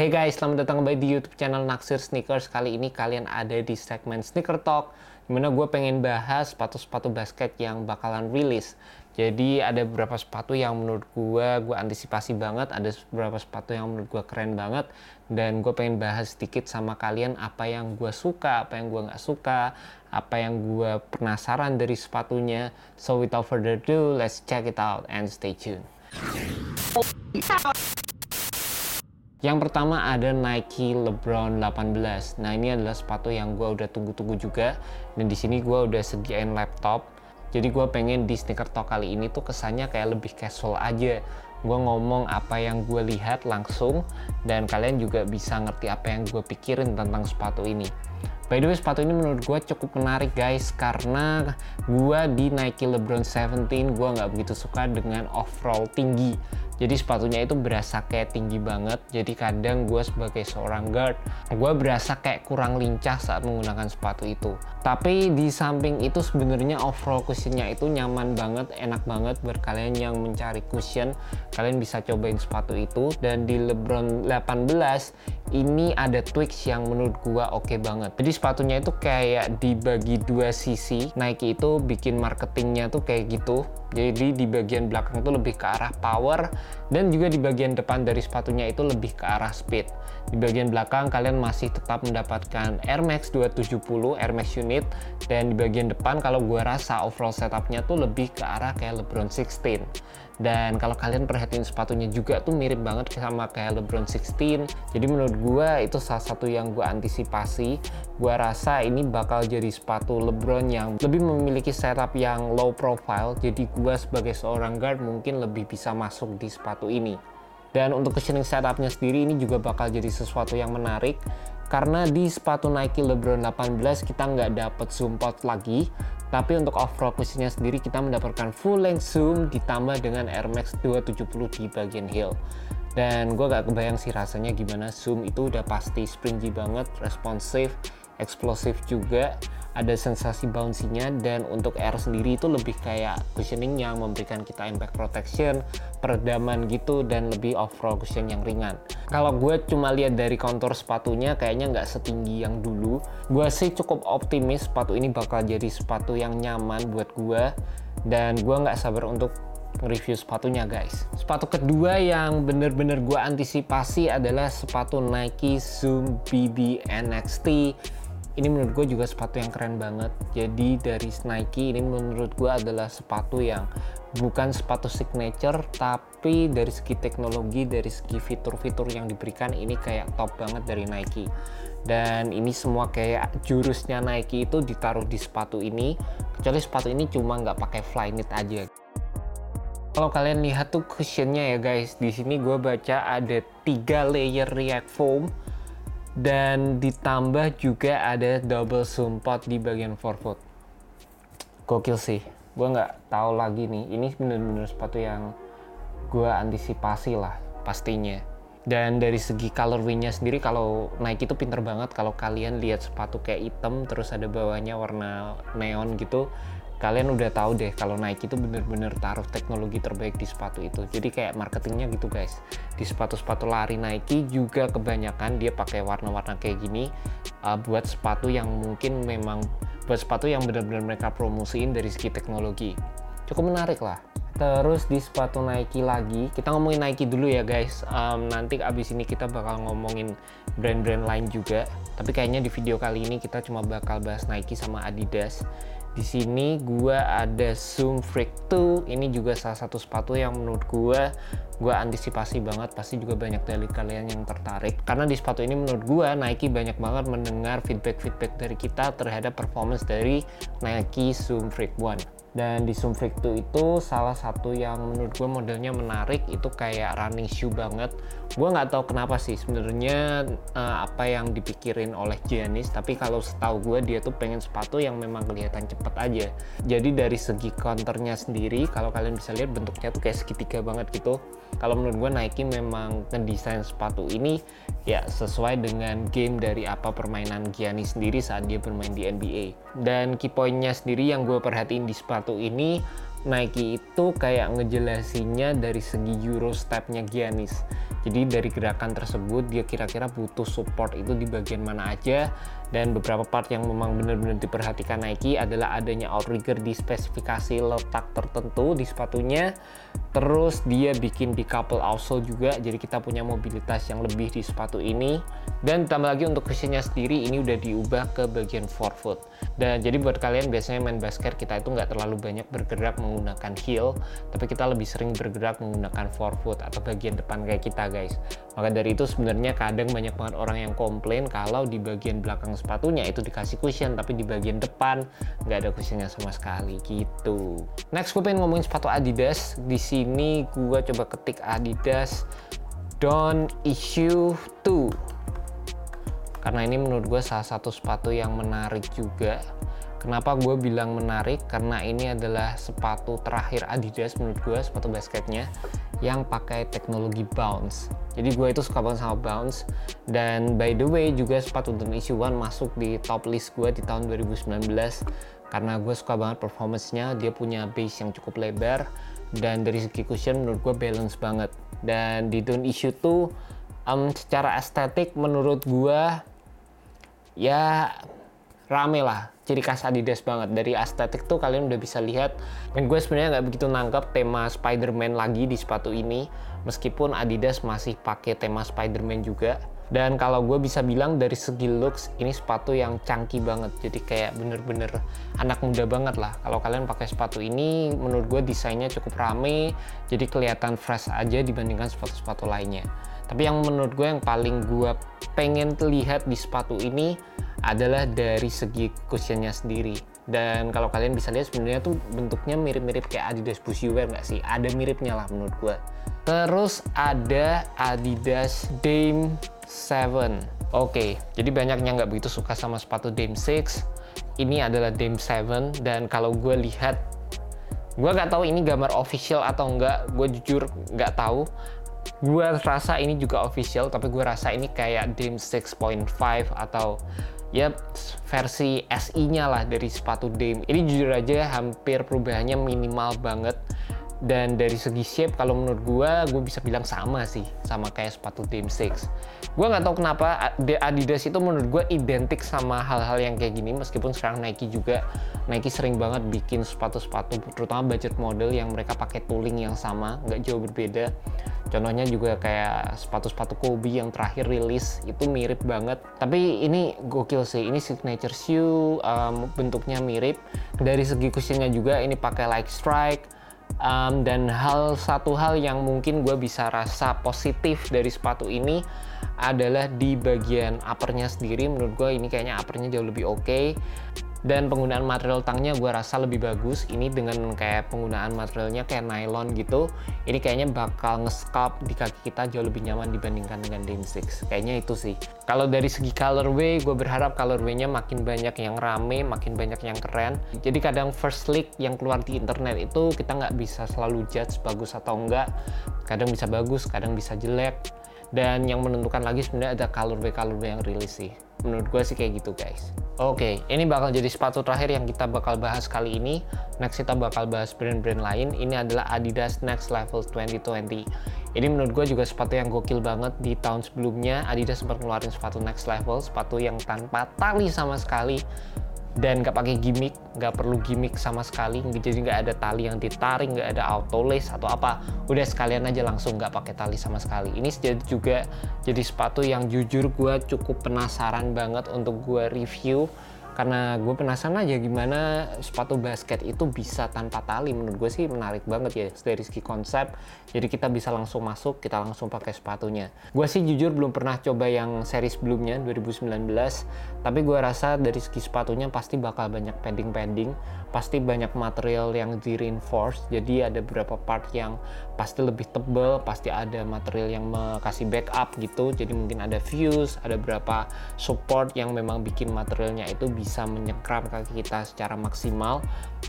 Hey guys, selamat datang kembali di YouTube channel Naksir Sneakers. Kali ini kalian ada di segmen Sneaker Talk, dimana gue pengen bahas sepatu-sepatu basket yang bakalan rilis. Jadi ada beberapa sepatu yang menurut gue antisipasi banget, ada beberapa sepatu yang menurut gue keren banget, dan gue pengen bahas sedikit sama kalian apa yang gue suka, apa yang gue nggak suka, apa yang gue penasaran dari sepatunya. So without further ado, let's check it out and stay tuned. Yang pertama ada Nike LeBron 18. Nah, ini adalah sepatu yang gue udah tunggu-tunggu juga. Dan di sini gue udah sediain laptop. Jadi gue pengen di Sneaker Talk kali ini tuh kesannya kayak lebih casual aja. Gue ngomong apa yang gue lihat langsung, dan kalian juga bisa ngerti apa yang gue pikirin tentang sepatu ini. By the way, sepatu ini menurut gue cukup menarik guys, karena gue di Nike LeBron 17 gue nggak begitu suka dengan overall tinggi. Jadi sepatunya itu berasa kayak tinggi banget. Jadi kadang gue sebagai seorang guard, gue berasa kayak kurang lincah saat menggunakan sepatu itu. Tapi di samping itu sebenarnya overall cushionnya itu nyaman banget, enak banget buat kalian yang mencari cushion. Kalian bisa cobain sepatu itu. Dan di LeBron 18 ini ada tweaks yang menurut gue oke banget. Jadi sepatunya itu kayak dibagi dua sisi. Nike itu bikin marketingnya tuh kayak gitu. Jadi di bagian belakang itu lebih ke arah power, dan juga di bagian depan dari sepatunya itu lebih ke arah speed. Di bagian belakang kalian masih tetap mendapatkan Air Max 270 Air Max unit, dan di bagian depan kalau gue rasa overall setupnya tuh lebih ke arah kayak LeBron 16. Dan kalau kalian perhatiin sepatunya juga tuh mirip banget sama kayak LeBron 16. Jadi menurut gue itu salah satu yang gue antisipasi. Gue rasa ini bakal jadi sepatu LeBron yang lebih memiliki setup yang low profile. Jadi gue sebagai seorang guard mungkin lebih bisa masuk di sepatu ini. Dan untuk cushioning setupnya sendiri ini juga bakal jadi sesuatu yang menarik, karena di sepatu Nike LeBron 18 kita nggak dapet zoom pod lagi, tapi untuk overall cushionnya sendiri kita mendapatkan full length zoom ditambah dengan Air Max 270 di bagian heel. Dan gue gak kebayang sih rasanya gimana. Zoom itu udah pasti springy banget, responsif, eksplosif juga, ada sensasi bouncy-nya. Dan untuk Air sendiri itu lebih kayak cushioning yang memberikan kita impact protection, peredaman gitu, dan lebih overall cushion yang ringan. Kalau gue cuma lihat dari kontur sepatunya kayaknya nggak setinggi yang dulu. Gue sih cukup optimis sepatu ini bakal jadi sepatu yang nyaman buat gue, dan gue nggak sabar untuk review sepatunya guys. Sepatu kedua yang bener-bener gue antisipasi adalah sepatu Nike Zoom BB NXT. Ini menurut gue juga sepatu yang keren banget. Jadi dari Nike ini menurut gue adalah sepatu yang bukan sepatu signature, tapi dari segi teknologi, dari segi fitur-fitur yang diberikan ini kayak top banget dari Nike. Dan ini semua kayak jurusnya Nike itu ditaruh di sepatu ini, kecuali sepatu ini cuma nggak pakai Flyknit aja. Kalau kalian lihat tuh cushionnya ya guys, di sini gue baca ada 3 layer React foam, dan ditambah juga ada double zoom pod di bagian forefoot. Gokil sih, gue nggak tahu lagi nih, ini bener-bener sepatu yang gue antisipasi lah pastinya. Dan dari segi colorway-nya sendiri, kalau Nike itu pinter banget. Kalau kalian lihat sepatu kayak hitam terus ada bawahnya warna neon gitu, kalian udah tahu deh kalau Nike itu bener-bener taruh teknologi terbaik di sepatu itu. Jadi kayak marketingnya gitu guys. Di sepatu-sepatu lari Nike juga kebanyakan dia pakai warna-warna kayak gini, buat sepatu yang mungkin memang buat sepatu yang bener-bener mereka promosiin dari segi teknologi. Cukup menarik lah. Terus di sepatu Nike lagi, kita ngomongin Nike dulu ya guys. Nanti abis ini kita bakal ngomongin brand-brand lain juga. Tapi kayaknya di video kali ini kita cuma bakal bahas Nike sama Adidas. Di sini gua ada Zoom Freak 2. Ini juga salah satu sepatu yang menurut gua antisipasi banget. Pasti juga banyak dari kalian yang tertarik, karena di sepatu ini menurut gua Nike banyak banget mendengar feedback dari kita terhadap performance dari Nike Zoom Freak 1. Dan di Zoom Freak 2 itu salah satu yang menurut gue modelnya menarik, itu kayak running shoe banget. Gue nggak tahu kenapa sih sebenarnya apa yang dipikirin oleh Giannis, tapi kalau setahu gue dia tuh pengen sepatu yang memang kelihatan cepet aja. Jadi dari segi counternya sendiri, kalau kalian bisa lihat bentuknya tuh kayak segitiga banget gitu. Kalau menurut gue Nike memang ngedesain sepatu ini ya sesuai dengan game dari apa permainan Giannis sendiri saat dia bermain di NBA. Dan key point-nya sendiri yang gue perhatiin di sepatu ini, Nike itu kayak ngejelasinnya dari segi Euro step-nya Giannis. Jadi dari gerakan tersebut dia kira-kira butuh support itu di bagian mana aja. Dan beberapa part yang memang benar-benar diperhatikan Nike adalah adanya outrigger di spesifikasi letak tertentu di sepatunya. Terus dia bikin decouple outsole juga, jadi kita punya mobilitas yang lebih di sepatu ini. Dan tambah lagi untuk cushionnya sendiri ini udah diubah ke bagian forefoot. Dan jadi buat kalian biasanya main basket kita itu nggak terlalu banyak bergerak menggunakan heel, tapi kita lebih sering bergerak menggunakan forefoot atau bagian depan kayak kita guys. Maka dari itu sebenarnya kadang banyak banget orang yang komplain kalau di bagian belakang sepatunya itu dikasih cushion, tapi di bagian depan nggak ada cushionnya sama sekali gitu. Next gue pengen ngomongin sepatu Adidas. Di sini gue coba ketik Adidas Don't Issue 2 karena ini menurut gue salah satu sepatu yang menarik juga. Kenapa gue bilang menarik? Karena ini adalah sepatu terakhir Adidas menurut gue, sepatu basketnya yang pakai teknologi bounce. Jadi gue itu suka banget sama bounce. Dan by the way juga sepatu Don't Issue 1 masuk di top list gue di tahun 2019 karena gue suka banget performance-nya. Dia punya base yang cukup lebar dan dari segi cushion menurut gue balance banget. Dan di Don't Issue 2 secara estetik menurut gue ya rame lah, ciri khas Adidas banget. Dari estetik tuh kalian udah bisa lihat. Dan gue sebenarnya nggak begitu nangkep tema Spider-Man lagi di sepatu ini, meskipun Adidas masih pakai tema Spider-Man juga. Dan kalau gue bisa bilang dari segi looks ini sepatu yang chunky banget, jadi kayak bener-bener anak muda banget lah. Kalau kalian pakai sepatu ini menurut gue desainnya cukup rame, jadi kelihatan fresh aja dibandingkan sepatu-sepatu lainnya. Tapi yang menurut gue yang paling gue pengen lihat di sepatu ini adalah dari segi cushionnya sendiri. Dan kalau kalian bisa lihat sebenarnya tuh bentuknya mirip-mirip kayak Adidas Bushy Wear nggak sih? Ada miripnya lah menurut gue. Terus ada Adidas Dame 7. Oke, jadi banyaknya nggak begitu suka sama sepatu Dame 6. Ini adalah Dame 7 dan kalau gue lihat, gue nggak tahu ini gambar official atau enggak. Gue jujur nggak tahu. Gue rasa ini juga official, tapi gue rasa ini kayak Dame 6.5 atau ya versi SI-nya lah dari sepatu Dame. Ini jujur aja hampir perubahannya minimal banget. Dan dari segi shape kalau menurut gue bisa bilang sama sih, sama kayak sepatu Dame 6. Gue nggak tahu kenapa Adidas itu menurut gue identik sama hal-hal yang kayak gini, meskipun sekarang Nike sering banget bikin sepatu-sepatu terutama budget model yang mereka pakai tooling yang sama, nggak jauh berbeda. Contohnya juga kayak sepatu-sepatu Kobe yang terakhir rilis itu mirip banget. Tapi ini gokil sih, ini signature shoe, bentuknya mirip. Dari segi cushionnya juga ini pakai like strike. Dan satu hal yang mungkin gue bisa rasa positif dari sepatu ini adalah di bagian uppernya sendiri. Menurut gue ini kayaknya uppernya jauh lebih oke. Dan penggunaan material tangnya gue rasa lebih bagus. Ini dengan kayak penggunaan materialnya kayak nylon gitu, ini kayaknya bakal nge-sculpt di kaki kita jauh lebih nyaman dibandingkan dengan Dame 6. Kayaknya itu sih. Kalau dari segi colorway, gue berharap colorway-nya makin banyak yang rame, makin banyak yang keren. Jadi kadang first leak yang keluar di internet itu kita nggak bisa selalu judge bagus atau enggak. Kadang bisa bagus, kadang bisa jelek. Dan yang menentukan lagi sebenarnya ada colorway yang rilis sih. Menurut gue sih kayak gitu guys. Oke, ini bakal jadi sepatu terakhir yang kita bakal bahas kali ini. Next kita bakal bahas brand-brand lain. Ini adalah Adidas Next Level 2020. Ini menurut gue juga sepatu yang gokil banget. Di tahun sebelumnya Adidas sempat ngeluarin sepatu Next Level, sepatu yang tanpa tali sama sekali dan nggak pakai gimmick, nggak perlu gimmick sama sekali. Jadi nggak ada tali yang ditarik, nggak ada auto lace atau apa, udah sekalian aja langsung nggak pakai tali sama sekali. Ini juga jadi sepatu yang jujur gue cukup penasaran banget untuk gue review, karena gue penasaran aja gimana sepatu basket itu bisa tanpa tali. Menurut gue sih menarik banget ya dari segi konsep. Jadi kita bisa langsung masuk, kita langsung pakai sepatunya. Gue sih jujur belum pernah coba yang seri sebelumnya 2019, tapi gue rasa dari segi sepatunya pasti bakal banyak padding, pasti banyak material yang di reinforce. Jadi ada beberapa part yang pasti lebih tebal, pasti ada material yang kasih backup gitu. Jadi mungkin ada fuse, ada beberapa support yang memang bikin materialnya itu bisa menyekram kaki kita secara maksimal.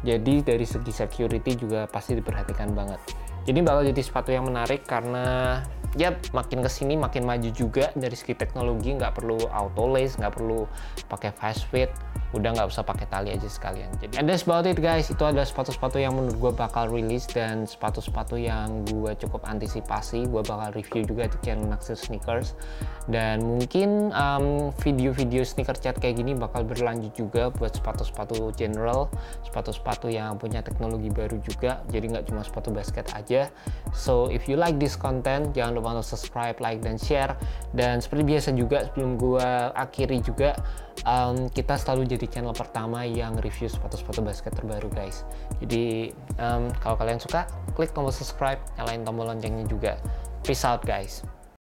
Jadi dari segi security juga pasti diperhatikan banget. Jadi bakal jadi sepatu yang menarik karena ya makin kesini makin maju juga dari segi teknologi. Nggak perlu auto lace, nggak perlu pakai fast fit, udah nggak usah pakai tali aja sekalian. Jadi and that's about it guys, itu adalah sepatu-sepatu yang menurut gue bakal rilis dan sepatu-sepatu yang gue cukup antisipasi. Gue bakal review juga di channel Naxir Sneakers, dan mungkin video-video sneaker chat kayak gini bakal berlanjut juga buat sepatu-sepatu general, sepatu-sepatu yang punya teknologi baru juga, jadi nggak cuma sepatu basket aja. So if you like this content, jangan lupa untuk subscribe, like, dan share. Dan seperti biasa juga sebelum gue akhiri juga, kita selalu jadi channel pertama yang review sepatu-sepatu basket terbaru guys. Jadi kalau kalian suka, klik tombol subscribe, nyalain tombol loncengnya juga. Peace out guys.